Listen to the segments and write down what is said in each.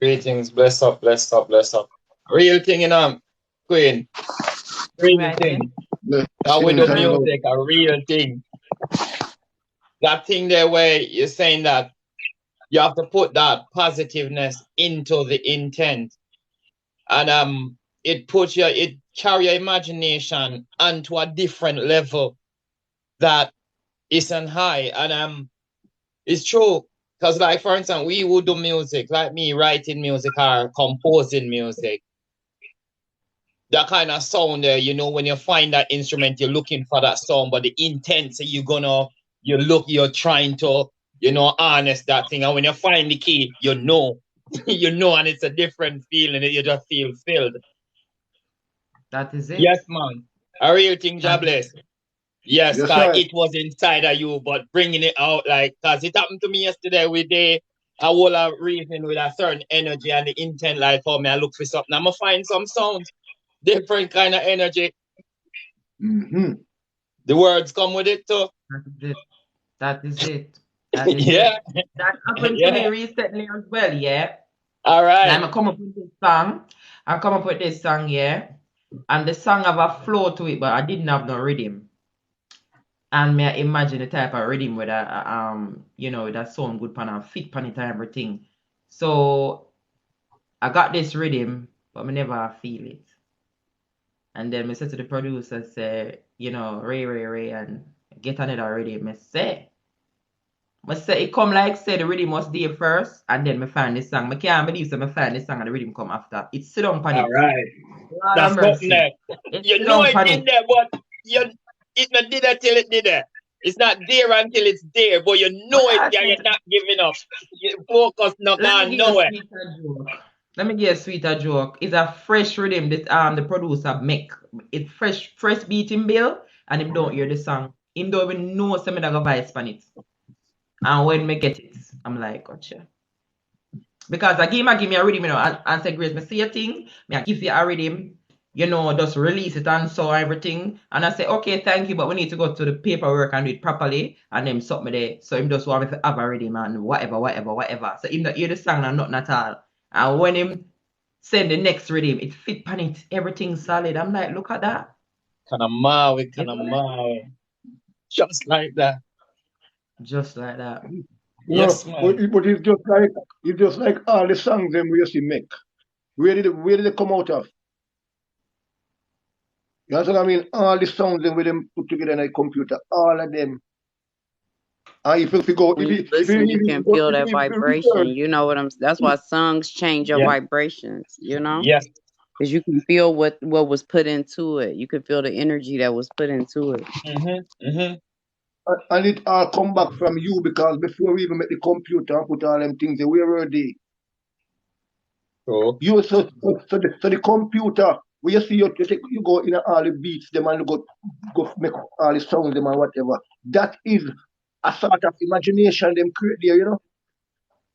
Greetings, bless up, bless up, bless up. Real thing, Queen. Real Writing. thing. How we Blessings do and love. music, a real thing. That thing there where you're saying that you have to put that positiveness into the intent. And it carry your imagination onto a different level that isn't high. And it's true. Because like for instance, we would do music, like me writing music or composing music. That kind of sound there, when you find that instrument, you're looking for that sound, but the intent, so you're trying to, harness that thing. And when you find the key, and it's a different feeling, you just feel filled. That is it. Yes, man. A real thing, jobless. Yes, Yes, cause sir. it was inside of you, but bringing it out, cause it happened to me yesterday with a whole reason with a certain energy and the intent, like, oh, man, I look for something. I'm gonna find some sounds, different kind of energy. Mm-hmm. The words come with it too. That is it. That is Yeah. it. That happened to Yeah. me recently as well, yeah. All right. Now I'm come up with this song. I come up with this song, yeah. And the song have a flow to it, but I didn't have no rhythm. And me I imagine the type of rhythm with that sound good pan and fit pan it and everything. So I got this rhythm, but me never feel it. And then me said to the producer, say, Ray, and get another rhythm. Me say it come like say the rhythm was there first, and then me find this song. Me can't believe so me find this song and the rhythm come after. It's sit down pan it. All right. Lord That's have mercy. something there. It's You sit know down it pan in it. there, but it not did that till it did that. It's not there until it's there, but you know But it's I there. You're think- not giving up. You focus, not Let me gonna give you know a it. sweeter joke. Let me give you a sweeter joke. It's a fresh rhythm that the producer make. It's fresh beating bill, and him don't hear the song. Him don't even know some of the vice on it. And when me get it, I'm like, gotcha. Because I give me a rhythm, and say, Grace, me see a thing, me I give you a rhythm, just release it and so everything. And I say, okay, thank you, but we need to go to the paperwork and do it properly. And then something there. So him just want me to have a rhythm and whatever. So him not hear the song and nothing at all. And when him send the next rhythm, it fit pan it, everything solid. I'm like, look at that. Kind of maui. Just like that. Just like that. Yes, No, man. but it's just like all the songs them we used to make. Where did they come out of? You understand what I mean? All the songs them with them put together in a computer, all of them. And if you go, When if you you listen, you can feel that vibration. research, You know what I'm. That's why songs change your Yeah. vibrations. Yes. Because you can feel what was put into it. You can feel the energy that was put into it. and it all come back from you because before we even make the computer and put all them things, there, where were they? So You so the computer where you see you go in all the beats them and go make all the sounds them and whatever. That is a sort of imagination them create there.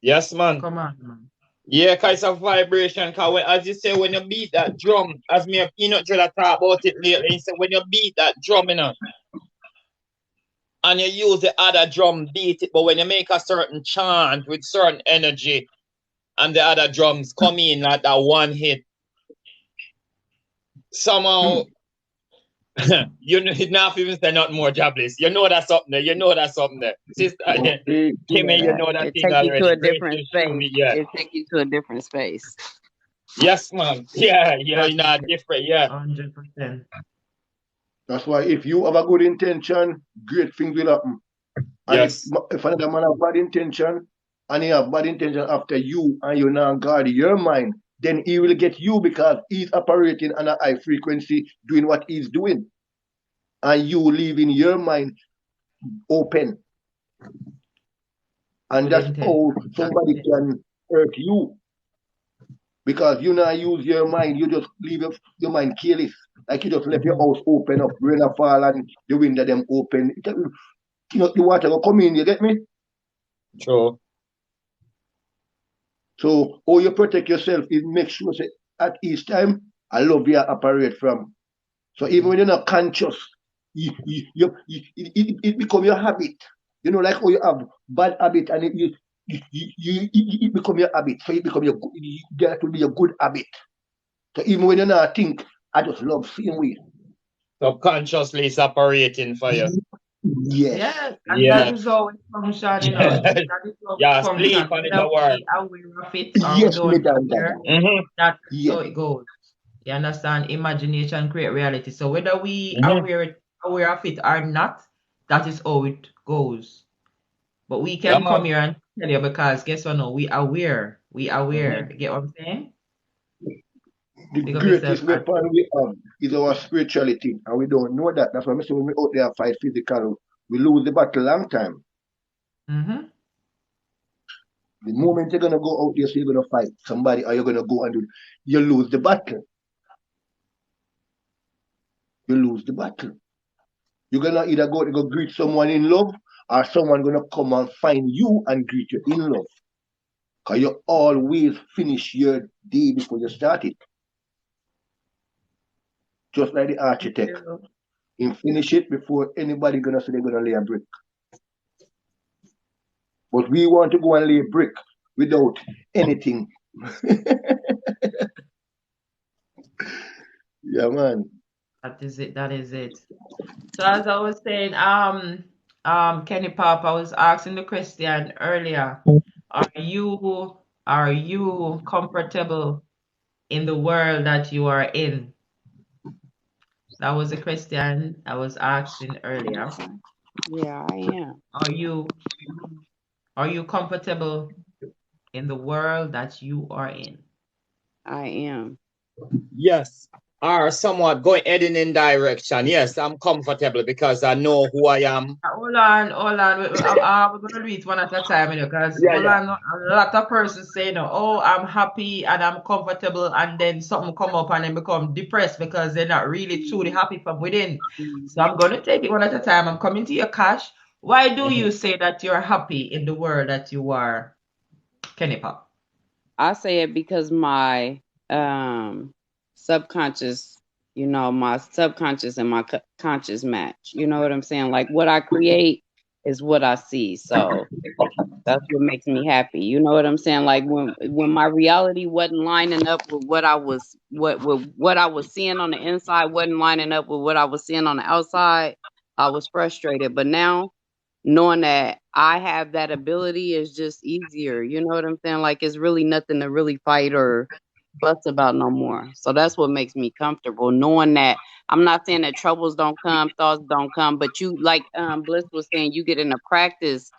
yes, man. Come on, man. Yeah, cause it's a vibration. Cause as you say, when you beat that drum, as me, Jella talk about it lately. He said when you beat that drum, and you use the other drum beat it, but when you make a certain chant with certain energy, and the other drums come in like that one hit, somehow you not even say nothing more, jobless. You know that's something there. Sister Okay. Kimmy, you Yeah, know that it thing take you to already. a Great different to show space. me, yeah. It take you to a different space. Yes, man. Yeah, you're not different, yeah. 100%. That's why if you have a good intention, great things will happen. And Yes. if another man have bad intention and he have bad intention after you and you now guard your mind, then he will get you because he's operating on a high frequency doing what he's doing. And you leaving your mind open. And that's how somebody can hurt you. Because you now use your mind, you just leave your mind careless. Like you just left your house open up, rain a fall and the window them open. The water will come in, you get me? True. So how you protect yourself is make sure say, at each time I love you operate from. So even when you're not conscious, it become your habit. Like how you have bad habit and it become your habit. So it become that will be a good habit. So even when you not think, I just love seeing way. Subconsciously it's operating for you. Yes. Yeah, and Yeah. that is how it function, you know. That is how it Yeah, function. sleep and it's Whether a word. we aware of it or we Yes, don't Madam aware, Dada. Mm-hmm. that's Yes. how it goes. You understand? Imagination create reality. So whether we Mm-hmm. aware of it or not, that is how it goes. But we Yeah, can come man. here and tell you because guess what? No, we aware. We aware. You get what I'm saying? The Pick up yourself. greatest weapon we have is our spirituality, and we don't know that. That's why I say when we out there fight physical, we lose the battle long time. Mm-hmm. The moment you're gonna go out there, so you're gonna fight somebody, or you're gonna go and do, you lose the battle. You lose the battle. You're gonna either go greet someone in love, or someone gonna come and find you and greet you in love. Cause you always finish your day before you start it. Just like the architect. He finish it before anybody gonna say they're gonna lay a brick. But we want to go and lay a brick without anything. Yeah, man. That is it. That is it. So as I was saying, Kenny Pop, I was asking the question earlier. Are you comfortable in the world that you are in? That was a question I was asking earlier. Yeah, I am. Are you comfortable in the world that you are in? I am. Yes. Or somewhat going heading in direction. Yes, I'm comfortable because I know who I am. Hold on. We're gonna do it one at a time, because Yeah, hold yeah. on, a lot of persons say, oh, I'm happy and I'm comfortable, and then something come up and then become depressed because they're not really truly happy from within. So I'm gonna take it one at a time. I'm coming to your Cash. Why do you say that you're happy in the world that you are, Kenny Pop? I say it because my subconscious, my subconscious and my conscious match. You know what I'm saying? Like what I create is what I see. So that's what makes me happy. You know what I'm saying? Like when my reality wasn't lining up with what I was what I was seeing on the inside wasn't lining up with what I was seeing on the outside, I was frustrated. But now knowing that I have that ability is just easier. You know what I'm saying? Like it's really nothing to really fight or fuss about no more. So that's what makes me comfortable, knowing that I'm not saying that troubles don't come, thoughts don't come, but you like Bliss was saying, you get in a practice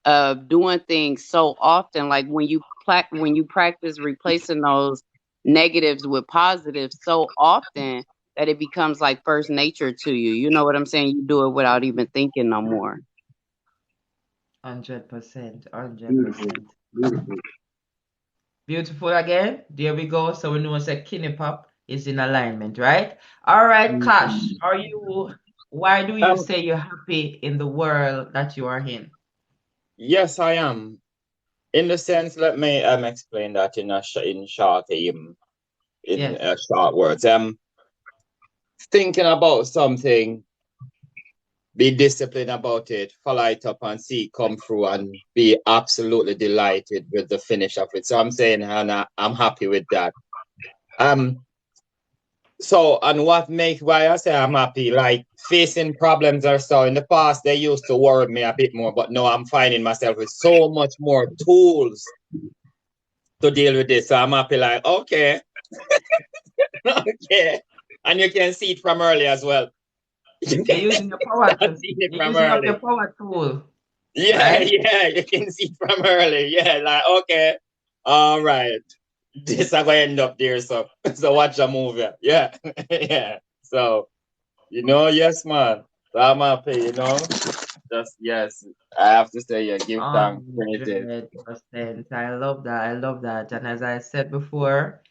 of doing things so often, like when you practice replacing those negatives with positives so often that it becomes like first nature to you. You know what I'm saying? You do it without even thinking no more. 100%. 100%. Beautiful. Beautiful. Beautiful again. There we go. So we know that Kenny Pop is in alignment, right? All right, Cash. Why do you say you're happy in the world that you are in? Yes, I am. In the sense, let me explain that in short Yes. short words. Thinking about something, be disciplined about it, follow it up and see it come through and be absolutely delighted with the finish of it. So I'm saying, Hannah, I'm happy with that. So, and why I say I'm happy, like facing problems or so. In the past, they used to worry me a bit more, but now I'm finding myself with so much more tools to deal with this. So I'm happy, like, okay. Okay. And you can see it from early as well. You're using your power tool. You're using up your power tool. Yeah, right? yeah, you can see it from early. Yeah, like, okay, all right. This is going to end up there, so watch a movie. Yeah, yeah. So, yes, man. So I'm happy, yes. I have to say, yeah, give thanks. 100%. I love that. I love that. And as I said before,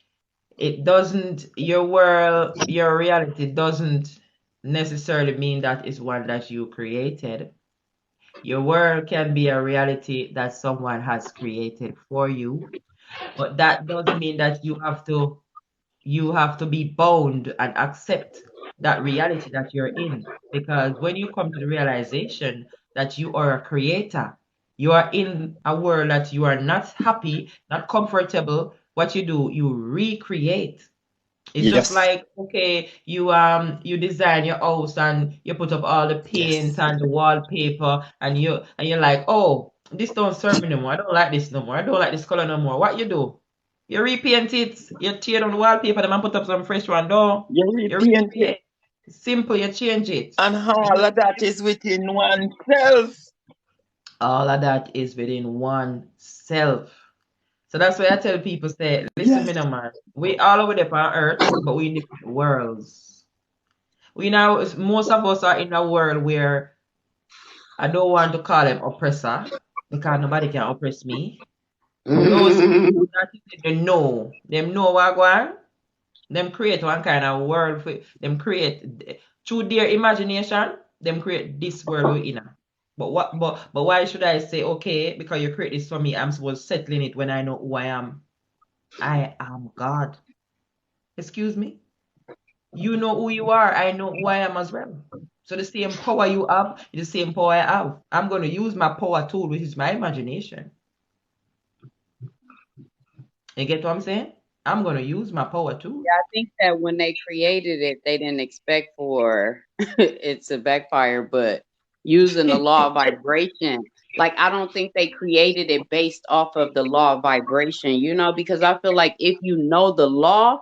your reality doesn't necessarily mean that it's one that you created. Your world can be a reality that someone has created for you, but that doesn't mean that you have to be bound and accept that reality that you're in. Because when you come to the realization that you are a creator, You are in a world that you are not happy, not comfortable. What you do, you recreate. It's just Yes. like, okay, you design your house and you put up all the paint Yes. and the wallpaper and you're like, oh, this don't serve me no more. I don't like this no more. I don't like this color no more. What you do? You repaint it, you tear down the wallpaper, then put up some fresh one. No, You you repaint it. recreate. Simple, you change it. And all of that is within oneself. All of that is within oneself. So that's why I tell people, say, listen, Yes. me no man. We all over there on earth, but we in different worlds. We now, most of us are in a world where I don't want to call them oppressor because nobody can oppress me. Those people that they know what going. Them create one kind of world for them create through their imagination. Them create this world we're in. But why should I say okay because you create this for me? I'm supposed to settle in it when I know who I am. I am God. Excuse me. You know who you are. I know who I am as well. So the same power you have is the same power I have. I'm going to use my power tool, which is my imagination. You get what I'm saying? I'm going to use my power tool. Yeah, I think that when they created it, they didn't expect for it to backfire, but using the law of vibration, like I don't think they created it based off of the law of vibration, you know, because I feel like if you know the law,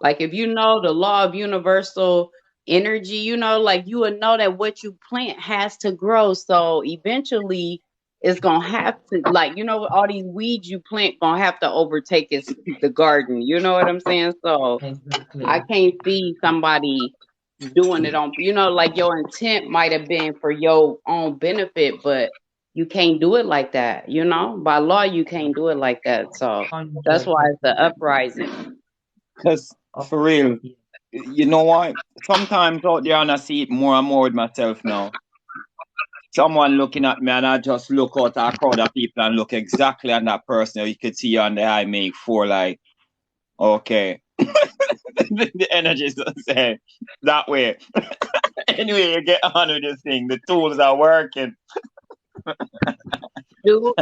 like if you know the law of universal energy, you know, like you would know that what you plant has to grow. So eventually it's gonna have to, like, you know, all these weeds you plant gonna have to overtake the garden. You know what I'm saying? So Exactly. I can't see somebody doing it on, you know, like your intent might have been for your own benefit, but you can't do it like that, you know? By law, you can't do it like that. So that's why it's the uprising. Because for real, you know what? Sometimes out there and I see it more and more with myself now. Someone looking at me and I just look out at a crowd of people and look exactly at that person. You could see on the eye make for like, okay. The energy is the same that way. Anyway, you get on with this thing. The tools are working. You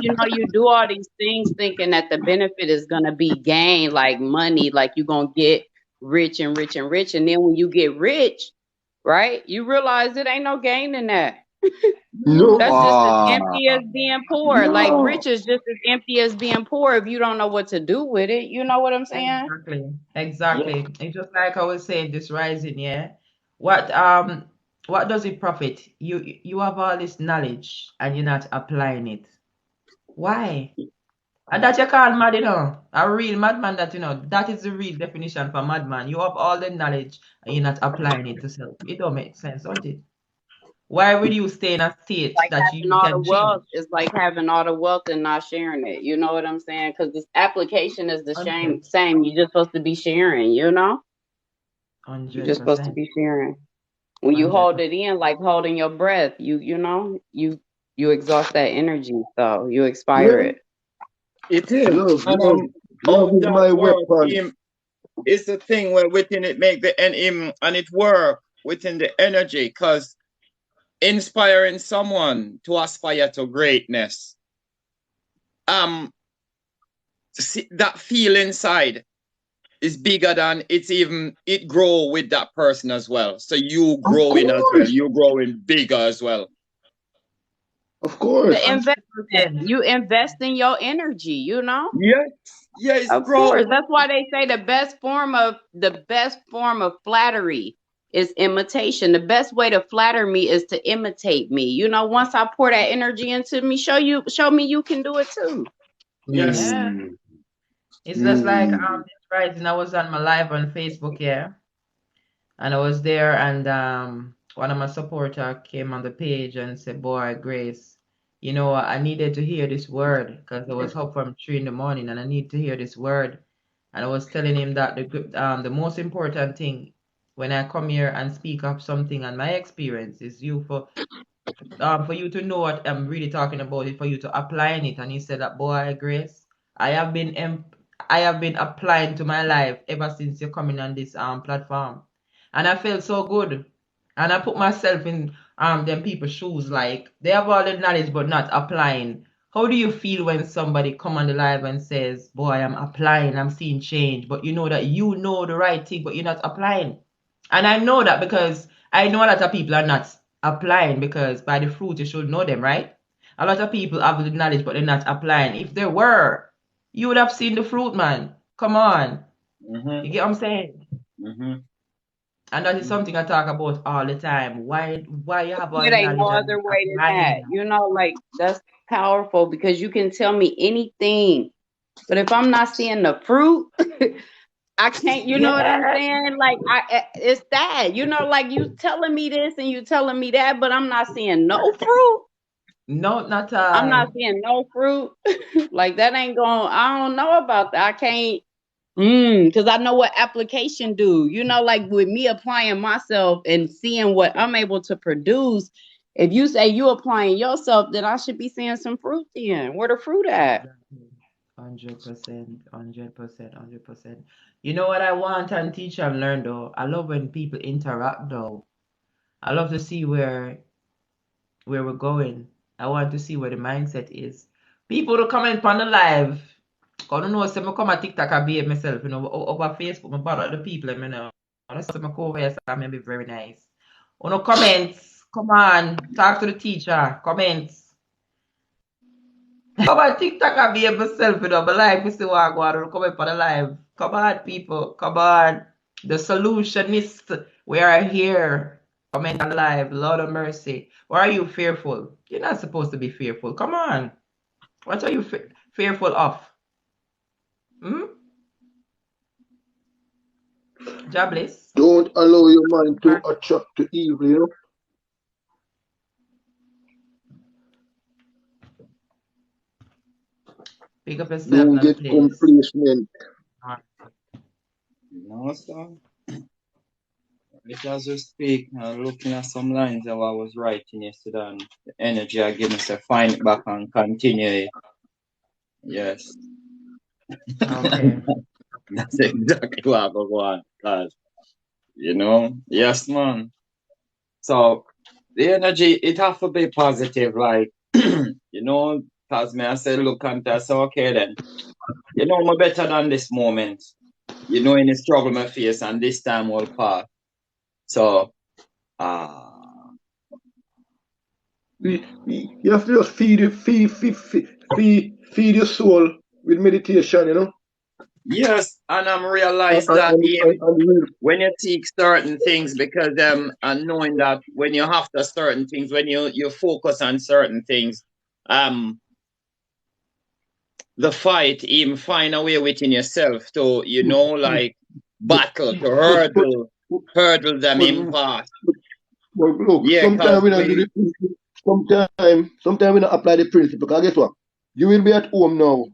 do all these things thinking that the benefit is gonna be gain, like money, like you're gonna get rich and rich and rich, and then when you get rich, right, you realize it ain't no gain in that. No. That's just as empty as being poor. No. Like rich is just as empty as being poor if you don't know what to do with it. You know what I'm saying? Exactly. It's just like I was saying, this rising, yeah. What does it profit? You have all this knowledge and you're not applying it. Why? And that you call mad, you know. A real madman that, you know, that is the real definition for madman. You have all the knowledge and you're not applying it to self. It don't make sense, don't it? Why would you stay in a state Like that having you all the can wealth change? is like having all the wealth and not sharing it. You know what I'm saying? Because this application is the same. You're just supposed to be sharing, you know? You're just supposed to 100%. be sharing. When you hold it in, like holding your breath, you know, you exhaust that energy, so you expire it. It is. Love is my weapon. It's the thing where within it make the and it work within the energy, because inspiring someone to aspire to greatness, see, that feel inside is bigger than it grow with that person as well. So you growing as well, you growing bigger as well. Of course. The investment, you invest in your energy, you know? Yes, of course. That's why they say the best form of flattery is imitation. The best way to flatter me is to imitate me. You know, once I pour that energy into me, show me you can do it too. Yes. Yeah. It's just like this rising. I was on my live on Facebook, yeah. And I was there and one of my supporters came on the page and said, boy, Grace, you know, I needed to hear this word because I was up from 3 in the morning and I need to hear this word. And I was telling him that the most important thing when I come here and speak of something and my experience is for you to know what I'm really talking about, it for you to apply it. And he said that, boy, Grace, I have been applying to my life ever since you're coming on this platform. And I felt so good. And I put myself in them people's shoes, like they have all the knowledge but not applying How do you feel when somebody come on the live and says, boy, I'm applying, I'm seeing change, but you know that you know the right thing, but you're not applying? And I know that because I know a lot of people are not applying because by the fruit you should know them, right? A lot of people have the knowledge, but they're not applying. If they were, you would have seen the fruit, man. Come on. You get what I'm saying? And that is something I talk about all the time. Why you have all It the ain't no knowledge and other not way than that. applying? You know, like that's powerful because you can tell me anything, but if I'm not seeing the fruit, I can't. You know what I'm Yeah. saying? Like it's that. You know, like you telling me this and you telling me that, but I'm not seeing no fruit. No, not I'm not all. seeing no fruit. Like that ain't going. I don't know about that. I can't. Because I know what application do. You know, like with me applying myself and seeing what I'm able to produce. If you say you applying yourself, then I should be seeing some fruit then. Where the fruit at? 100%, 100%. You know what I want and teach and learn though? I love when people interact though. I love to see where we're going. I want to see where the mindset is. People to comment on the live. I don't know, say I come on TikTok and behave myself, you know, over Facebook, I bother the people, you know. I say I go over here, so I may be very nice. No comments, come on, talk to the teacher, comments. Come on TikTok and behave myself, you know, but like, we see what I go on, comment on the live. Come on, people, come on. The solutionists, we are here. Comment on live, Lord of mercy. Why are you fearful? You're not supposed to be fearful. Come on. What are you fearful of? Jobless. Don't allow your mind to attract to evil, you know. Pick up yourself Don't in the get place. complacent. No, sir. As we speak, looking at some lines that I was writing yesterday, and the energy I give me to find it back and continue it. Yes. Okay. That's exactly what I want, guys. You know? Yes, man. So, the energy, it have to be positive, like, you know, because me I say, look, and I say, okay, then. You know, I'm better than this moment. You know, in the struggle I face, and this time will pass. So, You have to just feed your soul with meditation, you know. Yes, and I'm realized that when you take certain things, because and knowing that when you have to certain things, when you focus on certain things, the fight even find a way within yourself to, you know, like battle, to hurdle them in past. But look, Yeah, sometimes we don't do the principle. Sometimes we don't apply the principle. Because guess what? You will be at home now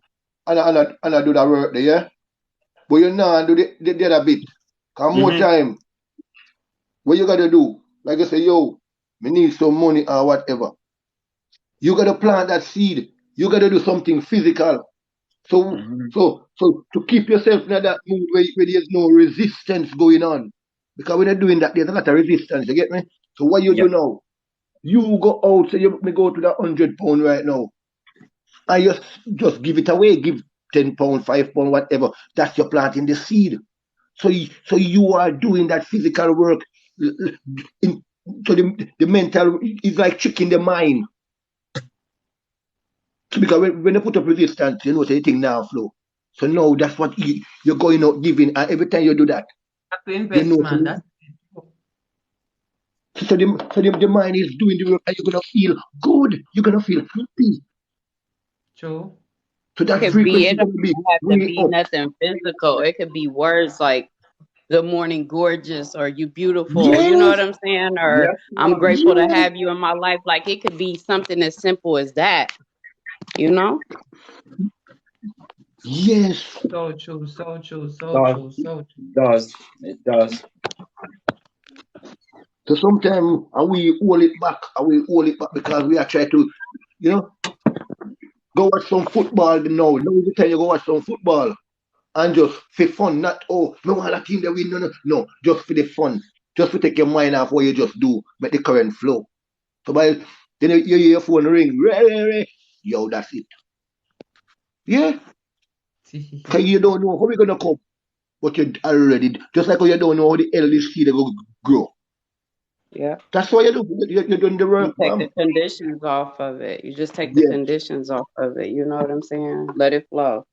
and I do that work there, yeah? But you not do the other bit. Because more time, what you gotta do? Like I say, yo, me need some money or whatever. You gotta plant that seed. You gotta do something physical. So to keep yourself in that mood where there's no resistance going on. Because when you're doing that, there's a lot of resistance, you get me? So what you do now? You go out, say you may go to that £100 right now. And you just give it away, give £10, £5, whatever. That's your planting the seed. So you are doing that physical work. So the mental is like tricking the mind. Because when you put up resistance, you know, so you think now flow. So now that's what you're going out giving, and every time you do that, That's the investment. So the mind is doing the work, and you're gonna feel good. You're gonna feel happy. True. So that It frequency don't have to be nothing physical. It could be words like "Good morning, gorgeous," or "You beautiful." Yes. You know what I'm saying? Or "I'm grateful to have you in my life." Like it could be something as simple as that. You know? Yes. So true. It does. So sometimes we hold it back, because we are trying to, you know, go watch some football now. Now is the time you go watch some football and just for fun, not no other team that win, no, just for the fun, just to take your mind off what you just do, make the current flow. So by then you hear your phone ring, yo, that's it. Yeah. See. Because you don't know how we're gonna come. But you already, just like how you don't know how the eldest seed will grow. Yeah. That's why you do. You're doing the You work, take the ma'am. conditions off of it. You just take the Yeah. conditions off of it. You know what I'm saying? Let it flow.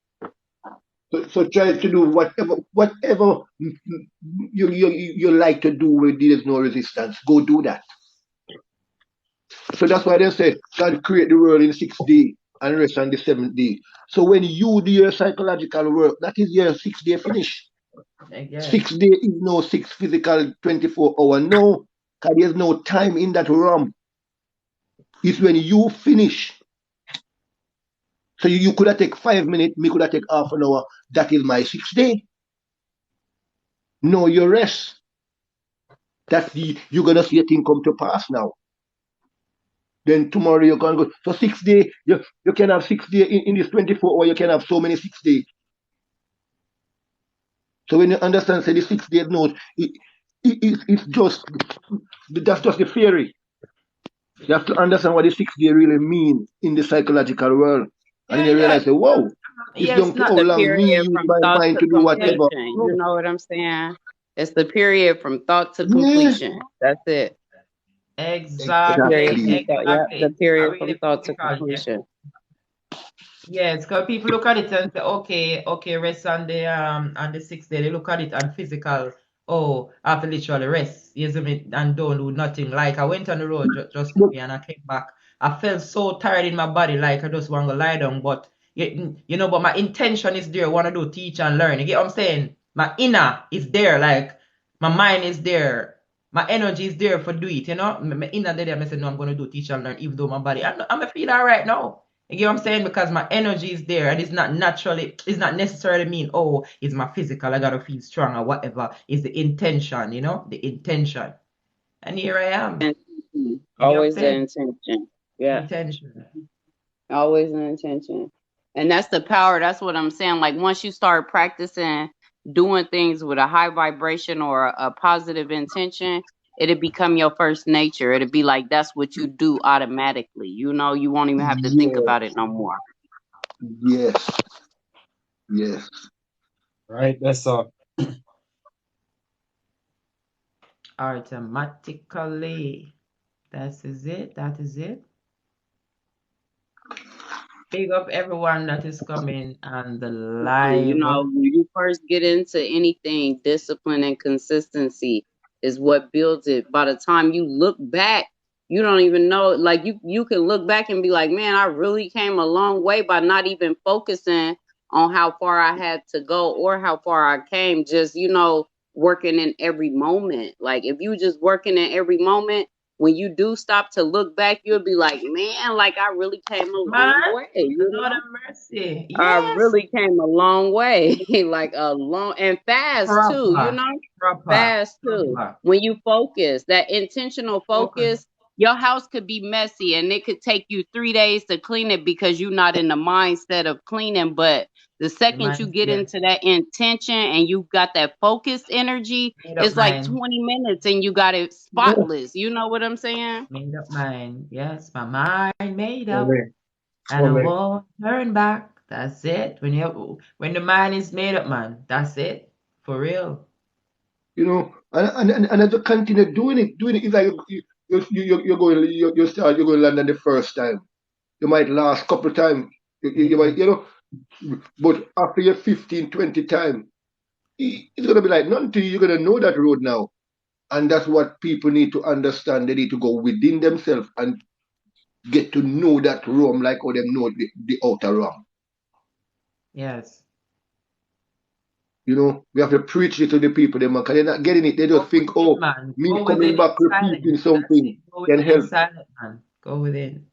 So try to do whatever you like to do where there's no resistance. Go do that. So that's why they say God create the world in 6 days and rest on the 7th day. So when you do your psychological work, that is your 6 day finish. Yes. 6 day is no 6 physical 24 hour. No, because there's no time in that realm. It's when you finish. So you could have take 5 minutes, me could have take half an hour. That is my 6 day. No, you rest. You're gonna see a thing come to pass now. Then tomorrow you're gonna go. So 6 day, you can have 6 day in this 24 hour, you can have so many 6 days. So when you understand, say the 6 days note, it's just that's just the theory. You have to understand what the 6 day really mean in the psychological world. And then you realize, say, whoa, it's Yes, down to not how The long me period use from my thought mind to to do whatever. completion. You know what I'm saying? It's the period from thought to Yeah, completion. That's it. The exactly. period from thought. Yeah, the Exactly. I period really from thought to physical, yeah. completion. Yes, because people look at it and say, okay, rest on the 6th day. They look at it and physical. Oh, I have to literally rest. You see me, and don't do nothing. Like I went on the road just but and I came back. I felt so tired in my body, like I just want to lie down. But but my intention is there. Want to do teach and learn. You get what I'm saying? My inner is there, like my mind is there. My energy is there for do it, you know. My inner there, I say, no, I'm gonna do teach and learn, even though my body, I'm feel all right now. You get what I'm saying? Because my energy is there and it's not necessarily mean, oh, it's my physical, I gotta feel strong or whatever. It's the intention, the intention. And here I am. Intention. You get what I'm Always the saying? intention. Yeah. Intention. Always an intention. And that's the power. That's what I'm saying. Like once you start practicing doing things with a high vibration or a positive intention, it'll become your first nature. It'll be like that's what you do automatically. You won't even have to think yeah, about it no more. yes, yes. Right, that's all. Automatically. That is it. That is it. Big up everyone that is coming on the live. When you first get into anything, discipline and consistency is what builds it. By the time you look back, you don't even know. Like you can look back and be like, man, I really came a long way by not even focusing on how far I had to go or how far I came. Just, working in every moment. Like if you just working in every moment, when you do stop to look back, you'll be like, man, like I really came a Man, long way. Lord have mercy. I Yes. really came a long way, like a long and fast too, Proper. fast too. Proper. When you focus, that intentional Focus. focus, your house could be messy and it could take you 3 days to clean it because you're not in the mindset of cleaning. But the second you get into that intention and you got that focused energy, Made up it's like mind. 20 minutes and you got it spotless. You know what I'm saying? Made up mind. Yes, my mind made up. Fully, And I fully. won't turn back. That's it. When the mind is made up, man, that's it. For real. And as you continue doing it, it's like you're going to London the first time. You might last couple of times. You might, but after your 15, 20 times, it's gonna be like nothing to you. You're gonna know that road now. And that's what people need to understand. They need to go within themselves and get to know that realm like how them know the outer realm. Yes. We have to preach it to the people, because they're not getting it. They just think, oh, man. me Go coming within back in silence. repeating something Go can within help. silent, man. Go within.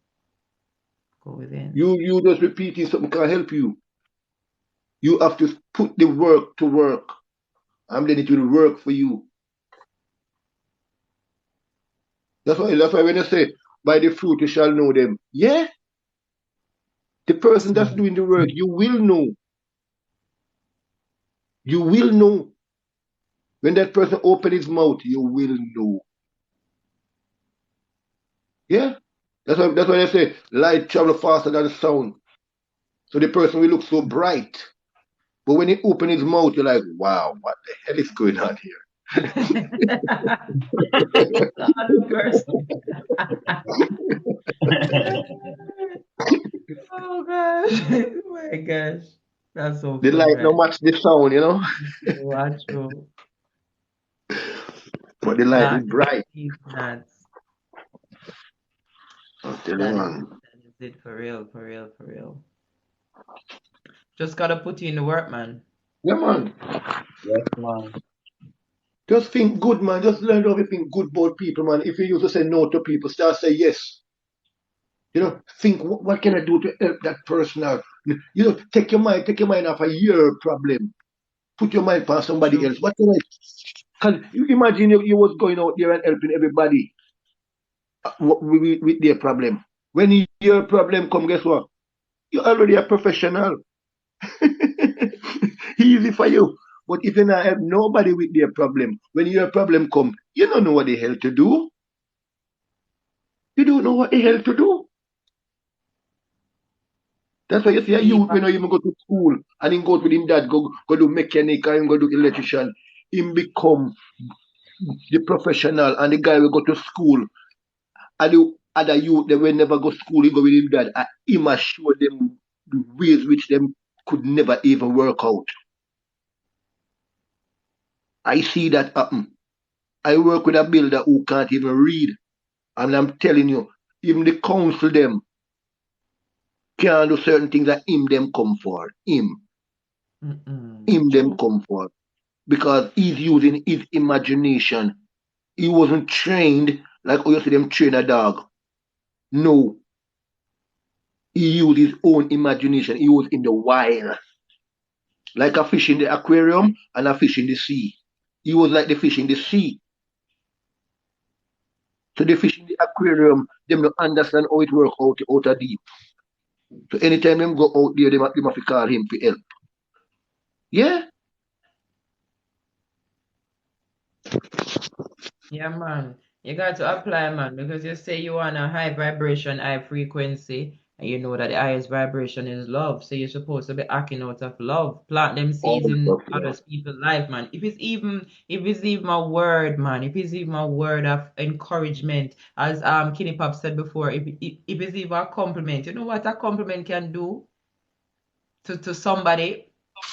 Go within. You just repeating something can help you. You have to put the work to work, and then it will work for you. That's why when I say, by the fruit you shall know them. Yeah. The person that's doing the work, you will know. You will know. When that person open his mouth, you will know. Yeah. That's why they say light travel faster than sound. So the person will look so bright. But when he open his mouth, you're like, wow, what the hell is going on here? God of mercy. Oh gosh. Oh my gosh. That's so The funny, light no right? match the sound, you know. Watch you. But the light is That bright. is nuts. I'll tell you, That man. is it for real, for real, for real. Just gotta put you in the work, man. Yeah, man. Yes, man. Just think good, man. Just learn how to think good about people, man. If you used to say no to people, start say yes. You know, think what can I do to help that person out? You know, take your mind off your problem. Put your mind on somebody True. else. What can I? Because you imagine you was going out there and helping everybody with their problem. When your problem come, guess what? You're already a professional. Easy for you. But if you not help nobody with their problem, when your problem come, you don't know what the hell to do. You don't know what the hell to do. That's why you see a youth when you even go to school and him go with him dad, go do mechanic or him go do electrician, him become the professional and the guy will go to school and the other youth they will never go to school, he go with him dad and he must show them the ways which them could never even work out. I see that happen. I work with a builder who can't even read. And I'm telling you, even the council them can't do certain things that him them come for. Him them come for. Because he's using his imagination. He wasn't trained like how you see them train a dog. No. He used his own imagination. He was in the wild. Like a fish in the aquarium and a fish in the sea. He was like the fish in the sea. So the fish in the aquarium, them don't understand how it works out of deep. So anytime them go out there, they have to call him for help. Yeah? Yeah, man. You got to apply, man, because you say you want a high vibration, high frequency, and you know that the highest vibration is love. So you're supposed to be acting out of love. Plant them seeds in others people's life, man. If it's even a word, man, if it's even a word of encouragement, as Kenny Pop said before, if it's even a compliment, you know what a compliment can do to somebody?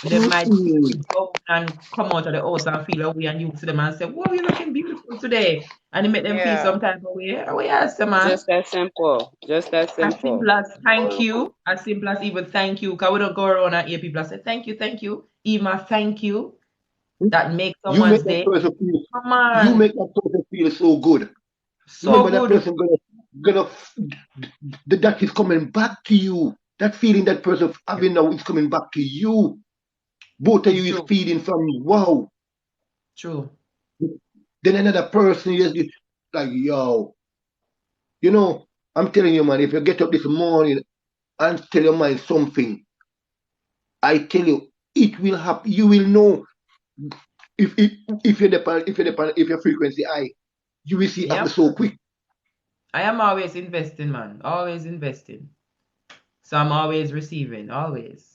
They might go and come out of the house and feel away, and you see them and say, "Whoa, you're looking beautiful today," and it make them feel some type of way. Oh yes, man. Just that simple. Just that As simple. simple as thank you. As simple as even thank you. Because we don't go around and hear people say thank you, thank you. Even a thank you that makes someone's day. Come on. You make that person feel so good. So remember good. That person that is coming back to you. That feeling that person having now is coming back to you. Both of you is feeding from wow. True. Then another person is like, yo. You know, I'm telling you, man, if you get up this morning and tell your mind something, I tell you, it will happen. You will know if your frequency high, you will see it happen so quick. I am always investing, man. Always investing. So I'm always receiving. Always.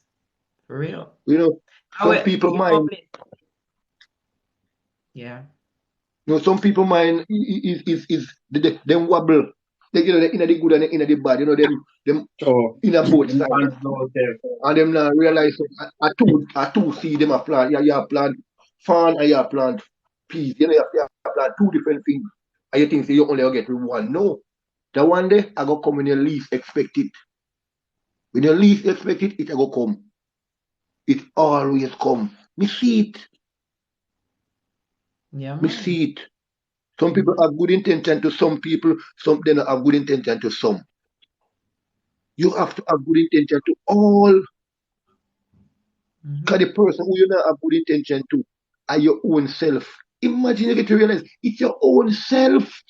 For real. You know, some people mind. Yeah. You know, some people mind is them wobble. They, you know, in the good and in the bad. You know, them in a both sides. And them now realize I two see them a plant. You plant fan and you plant peas. You know, you plant two different things. And you think say you only get one. No. The one day I go come when you least expect it. When you least expect it, it go come. It always come. Me see it. Yeah. Me see it. Some people have good intention to some people, some they don't have good intention to some. You have to have good intention to all. Because the person who you don't have good intention to are your own self. Imagine you get to realize it's your own self.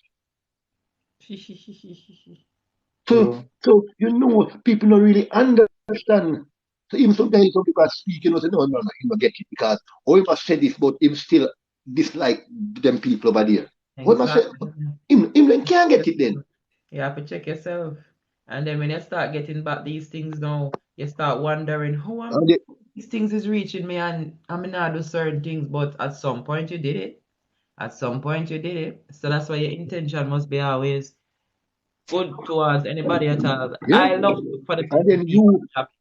So you know, people don't really understand. So even sometimes some people are speaking and say, no, he don't get it because or he must say this, but him still dislike them people over there. What must say? Him can't get it then. You have to check yourself. And then when you start getting back these things now, you start wondering how And they, these things is reaching me and I'm not do certain things, but at some point you did it. At some point you did it. So that's why your intention must be always good towards anybody at all. yeah. I love for the And people then to keep you, happy.